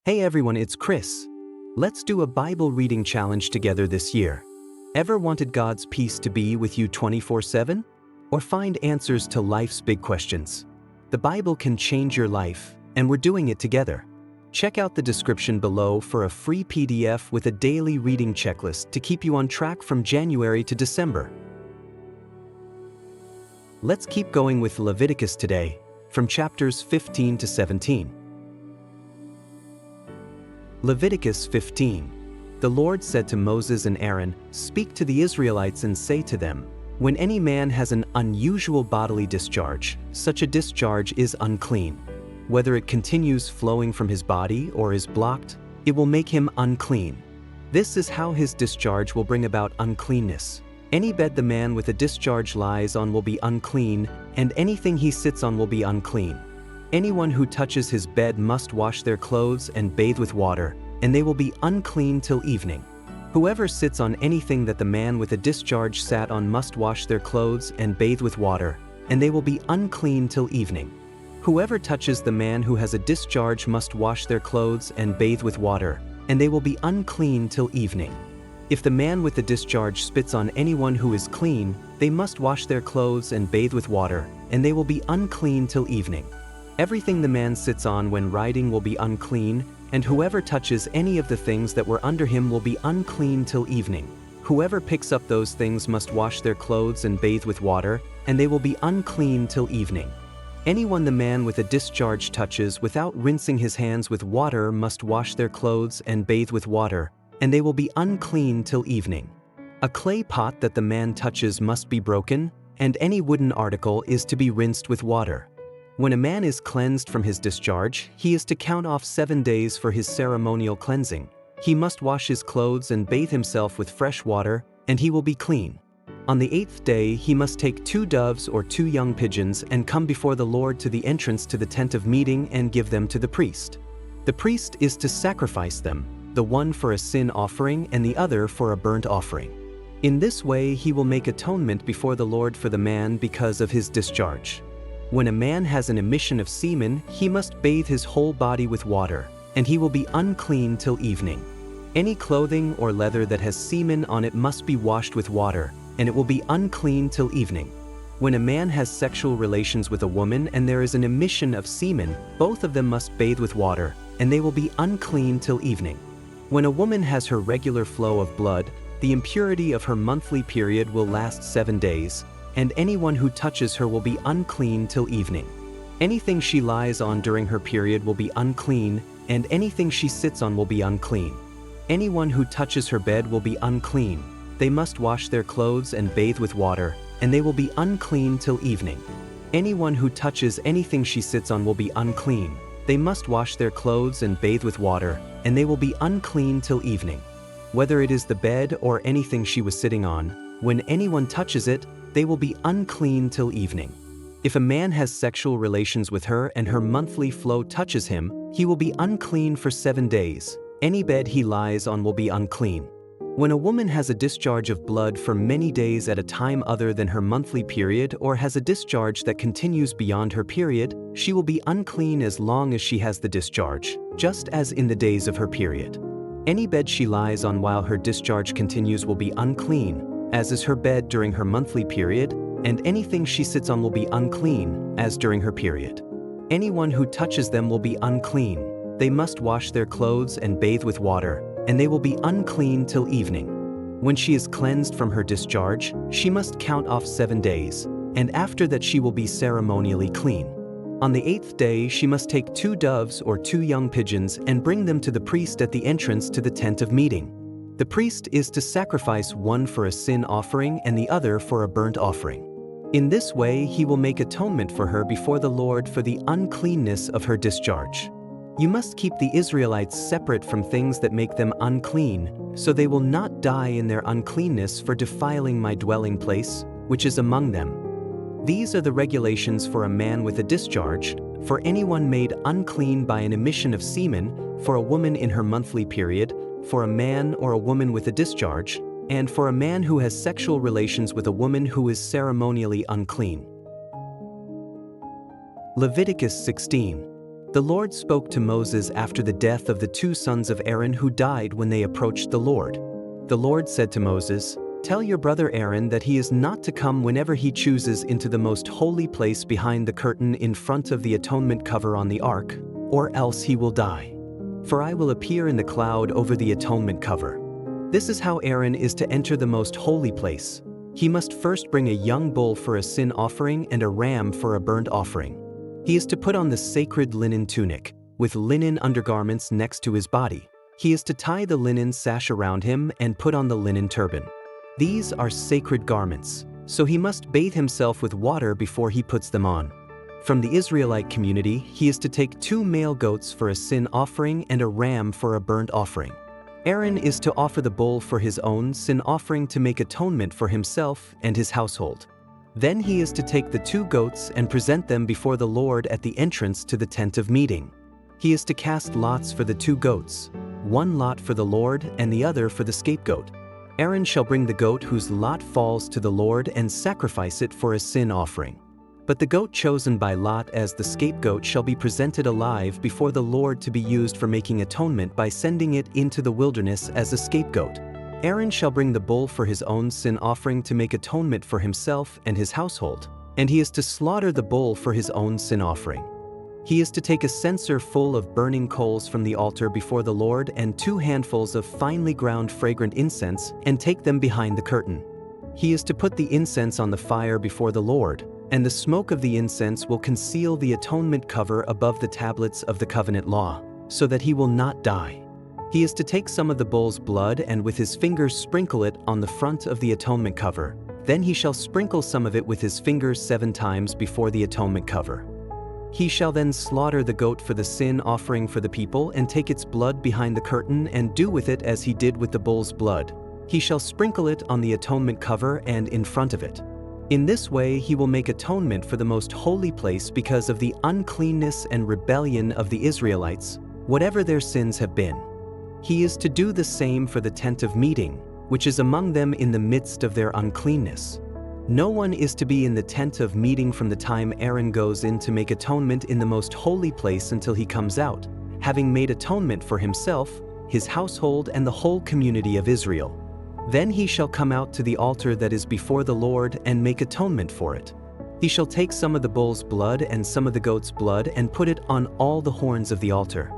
Hey everyone, it's Chris. Let's do a Bible reading challenge together this year. Ever wanted God's peace to be with you 24/7? Or find answers to life's big questions? The Bible can change your life, and we're doing it together. Check out the description below for a free PDF with a daily reading checklist to keep you on track from January to December. Let's keep going with Leviticus today, from chapters 15 to 17. Leviticus 15. The Lord said to Moses and Aaron, "Speak to the Israelites and say to them, when any man has an unusual bodily discharge, such a discharge is unclean. Whether it continues flowing from his body or is blocked, it will make him unclean. This is how his discharge will bring about uncleanness. Any bed the man with a discharge lies on will be unclean, and anything he sits on will be unclean. Anyone who touches his bed must wash their clothes and bathe with water, and they will be unclean till evening. Whoever sits on anything that the man with a discharge sat on must wash their clothes and bathe with water, and they will be unclean till evening. Whoever touches the man who has a discharge must wash their clothes and bathe with water, and they will be unclean till evening. If the man with the discharge spits on anyone who is clean, they must wash their clothes and bathe with water, and they will be unclean till evening. Everything the man sits on when riding will be unclean, and whoever touches any of the things that were under him will be unclean till evening. Whoever picks up those things must wash their clothes and bathe with water, and they will be unclean till evening. Anyone the man with a discharge touches without rinsing his hands with water must wash their clothes and bathe with water, and they will be unclean till evening. A clay pot that the man touches must be broken, and any wooden article is to be rinsed with water. When a man is cleansed from his discharge, he is to count off 7 days for his ceremonial cleansing. He must wash his clothes and bathe himself with fresh water, and he will be clean. On the 8th day, he must take 2 doves or 2 young pigeons and come before the Lord to the entrance to the tent of meeting and give them to the priest. The priest is to sacrifice them, the one for a sin offering and the other for a burnt offering. In this way, he will make atonement before the Lord for the man because of his discharge. When a man has an emission of semen, he must bathe his whole body with water, and he will be unclean till evening. Any clothing or leather that has semen on it must be washed with water, and it will be unclean till evening. When a man has sexual relations with a woman and there is an emission of semen, both of them must bathe with water, and they will be unclean till evening. When a woman has her regular flow of blood, the impurity of her monthly period will last 7 days, and anyone who touches her will be unclean till evening. Anything she lies on during her period will be unclean, and anything she sits on will be unclean. Anyone who touches her bed will be unclean. They must wash their clothes and bathe with water, and they will be unclean till evening. Anyone who touches anything she sits on will be unclean. They must wash their clothes and bathe with water, and they will be unclean till evening. Whether it is the bed or anything she was sitting on, when anyone touches it, they will be unclean till evening. If a man has sexual relations with her and her monthly flow touches him, he will be unclean for 7 days. Any bed he lies on will be unclean. When a woman has a discharge of blood for many days at a time other than her monthly period or has a discharge that continues beyond her period, she will be unclean as long as she has the discharge, just as in the days of her period. Any bed she lies on while her discharge continues will be unclean, as is her bed during her monthly period, and anything she sits on will be unclean, as during her period. Anyone who touches them will be unclean. They must wash their clothes and bathe with water, and they will be unclean till evening. When she is cleansed from her discharge, she must count off 7 days, and after that she will be ceremonially clean. On the 8th day, she must take 2 doves or 2 young pigeons and bring them to the priest at the entrance to the tent of meeting. The priest is to sacrifice one for a sin offering and the other for a burnt offering. In this way, he will make atonement for her before the Lord for the uncleanness of her discharge. You must keep the Israelites separate from things that make them unclean, so they will not die in their uncleanness for defiling my dwelling place, which is among them. These are the regulations for a man with a discharge, for anyone made unclean by an emission of semen, for a woman in her monthly period, for a man or a woman with a discharge, and for a man who has sexual relations with a woman who is ceremonially unclean. Leviticus 16. The Lord spoke to Moses after the death of the two sons of Aaron who died when they approached the Lord. The Lord said to Moses, "Tell your brother Aaron that he is not to come whenever he chooses into the most holy place behind the curtain in front of the atonement cover on the ark, or else he will die. For I will appear in the cloud over the atonement cover." This is how Aaron is to enter the most holy place. He must first bring a young bull for a sin offering and a ram for a burnt offering. He is to put on the sacred linen tunic, with linen undergarments next to his body. He is to tie the linen sash around him and put on the linen turban. These are sacred garments, so he must bathe himself with water before he puts them on. From the Israelite community, he is to take 2 male goats for a sin offering and a ram for a burnt offering. Aaron is to offer the bull for his own sin offering to make atonement for himself and his household. Then he is to take the 2 goats and present them before the Lord at the entrance to the tent of meeting. He is to cast lots for the 2 goats, 1 lot for the Lord and the other for the scapegoat. Aaron shall bring the goat whose lot falls to the Lord and sacrifice it for a sin offering. But the goat chosen by Lot as the scapegoat shall be presented alive before the Lord to be used for making atonement by sending it into the wilderness as a scapegoat. Aaron shall bring the bull for his own sin offering to make atonement for himself and his household, and he is to slaughter the bull for his own sin offering. He is to take a censer full of burning coals from the altar before the Lord and 2 handfuls of finely ground fragrant incense and take them behind the curtain. He is to put the incense on the fire before the Lord, and the smoke of the incense will conceal the atonement cover above the tablets of the covenant law, so that he will not die. He is to take some of the bull's blood and with his fingers sprinkle it on the front of the atonement cover. Then he shall sprinkle some of it with his fingers 7 times before the atonement cover. He shall then slaughter the goat for the sin offering for the people and take its blood behind the curtain and do with it as he did with the bull's blood. He shall sprinkle it on the atonement cover and in front of it. In this way he will make atonement for the most holy place because of the uncleanness and rebellion of the Israelites, whatever their sins have been. He is to do the same for the tent of meeting, which is among them in the midst of their uncleanness. No one is to be in the tent of meeting from the time Aaron goes in to make atonement in the most holy place until he comes out, having made atonement for himself, his household, and the whole community of Israel. Then he shall come out to the altar that is before the Lord and make atonement for it. He shall take some of the bull's blood and some of the goat's blood and put it on all the horns of the altar.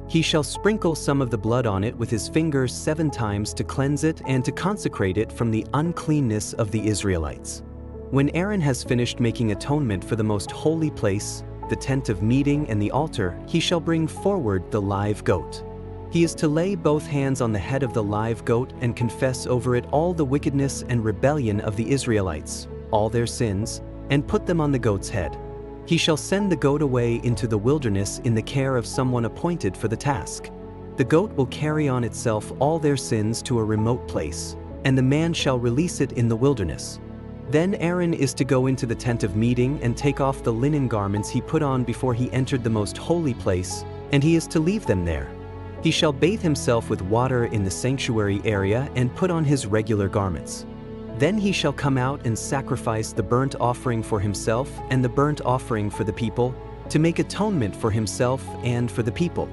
He shall sprinkle some of the blood on it with his fingers 7 times to cleanse it and to consecrate it from the uncleanness of the Israelites. When Aaron has finished making atonement for the most holy place, the tent of meeting and the altar, he shall bring forward the live goat. He is to lay both hands on the head of the live goat and confess over it all the wickedness and rebellion of the Israelites, all their sins, and put them on the goat's head. He shall send the goat away into the wilderness in the care of someone appointed for the task. The goat will carry on itself all their sins to a remote place, and the man shall release it in the wilderness. Then Aaron is to go into the tent of meeting and take off the linen garments he put on before he entered the most holy place, and he is to leave them there. He shall bathe himself with water in the sanctuary area and put on his regular garments. Then he shall come out and sacrifice the burnt offering for himself and the burnt offering for the people, to make atonement for himself and for the people.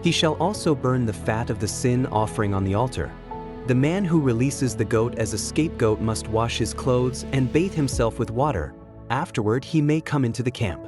He shall also burn the fat of the sin offering on the altar. The man who releases the goat as a scapegoat must wash his clothes and bathe himself with water. Afterward he may come into the camp.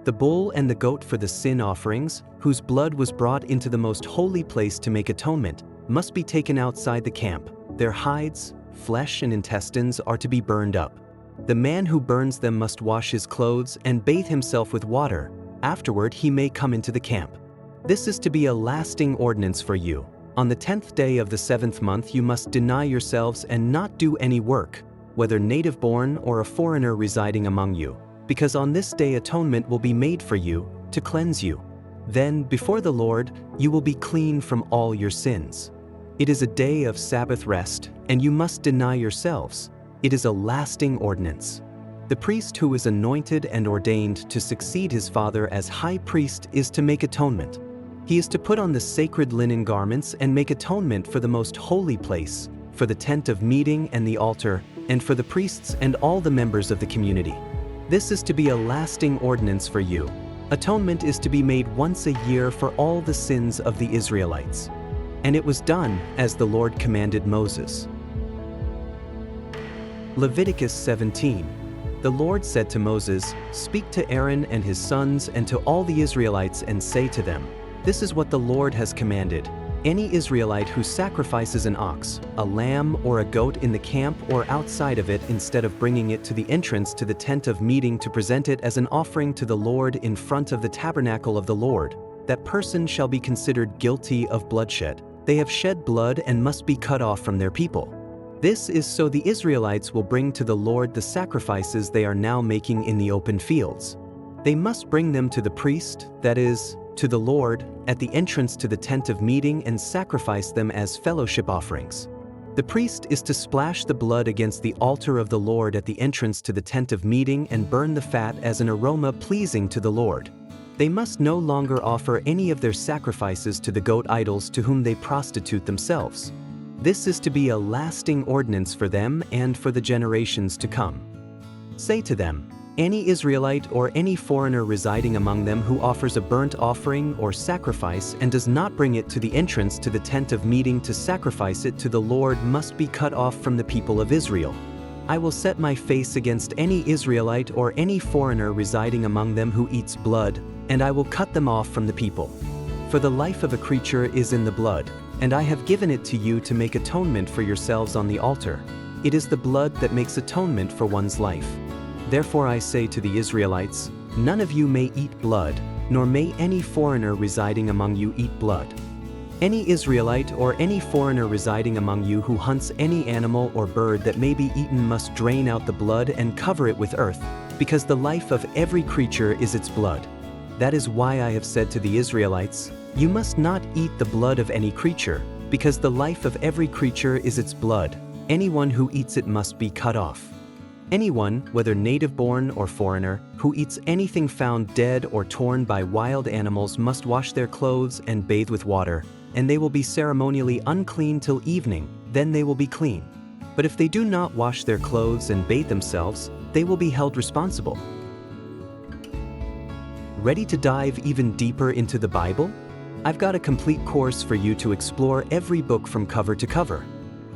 The bull and the goat for the sin offerings, whose blood was brought into the most holy place to make atonement, must be taken outside the camp. Their hides, flesh, and intestines are to be burned up. The man who burns them must wash his clothes and bathe himself with water. Afterward he may come into the camp. This is to be a lasting ordinance for you. On the 10th day of the 7th month you must deny yourselves and not do any work, whether native-born or a foreigner residing among you, because on this day atonement will be made for you, to cleanse you. Then, before the Lord, you will be clean from all your sins. It is a day of Sabbath rest, and you must deny yourselves. It is a lasting ordinance. The priest who is anointed and ordained to succeed his father as high priest is to make atonement. He is to put on the sacred linen garments and make atonement for the most holy place, for the tent of meeting and the altar, and for the priests and all the members of the community. This is to be a lasting ordinance for you. Atonement is to be made once a year for all the sins of the Israelites. And it was done as the Lord commanded Moses. Leviticus 17. The Lord said to Moses, "Speak to Aaron and his sons and to all the Israelites and say to them, this is what the Lord has commanded. Any Israelite who sacrifices an ox, a lamb, or a goat in the camp or outside of it instead of bringing it to the entrance to the tent of meeting to present it as an offering to the Lord in front of the tabernacle of the Lord, that person shall be considered guilty of bloodshed. They have shed blood and must be cut off from their people. This is so the Israelites will bring to the Lord the sacrifices they are now making in the open fields. They must bring them to the priest, that is, to the Lord, at the entrance to the tent of meeting and sacrifice them as fellowship offerings. The priest is to splash the blood against the altar of the Lord at the entrance to the tent of meeting and burn the fat as an aroma pleasing to the Lord. They must no longer offer any of their sacrifices to the goat idols to whom they prostitute themselves. This is to be a lasting ordinance for them and for the generations to come. Say to them, any Israelite or any foreigner residing among them who offers a burnt offering or sacrifice and does not bring it to the entrance to the tent of meeting to sacrifice it to the Lord must be cut off from the people of Israel. I will set my face against any Israelite or any foreigner residing among them who eats blood, and I will cut them off from the people. For the life of a creature is in the blood, and I have given it to you to make atonement for yourselves on the altar. It is the blood that makes atonement for one's life. Therefore I say to the Israelites, none of you may eat blood, nor may any foreigner residing among you eat blood. Any Israelite or any foreigner residing among you who hunts any animal or bird that may be eaten must drain out the blood and cover it with earth, because the life of every creature is its blood. That is why I have said to the Israelites, you must not eat the blood of any creature, because the life of every creature is its blood. Anyone who eats it must be cut off. Anyone, whether native-born or foreigner, who eats anything found dead or torn by wild animals must wash their clothes and bathe with water, and they will be ceremonially unclean till evening, then they will be clean. But if they do not wash their clothes and bathe themselves, they will be held responsible. Ready to dive even deeper into the Bible? I've got a complete course for you to explore every book from cover to cover.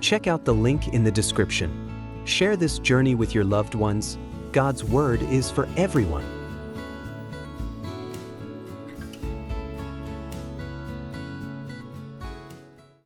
Check out the link in the description. Share this journey with your loved ones. God's Word is for everyone.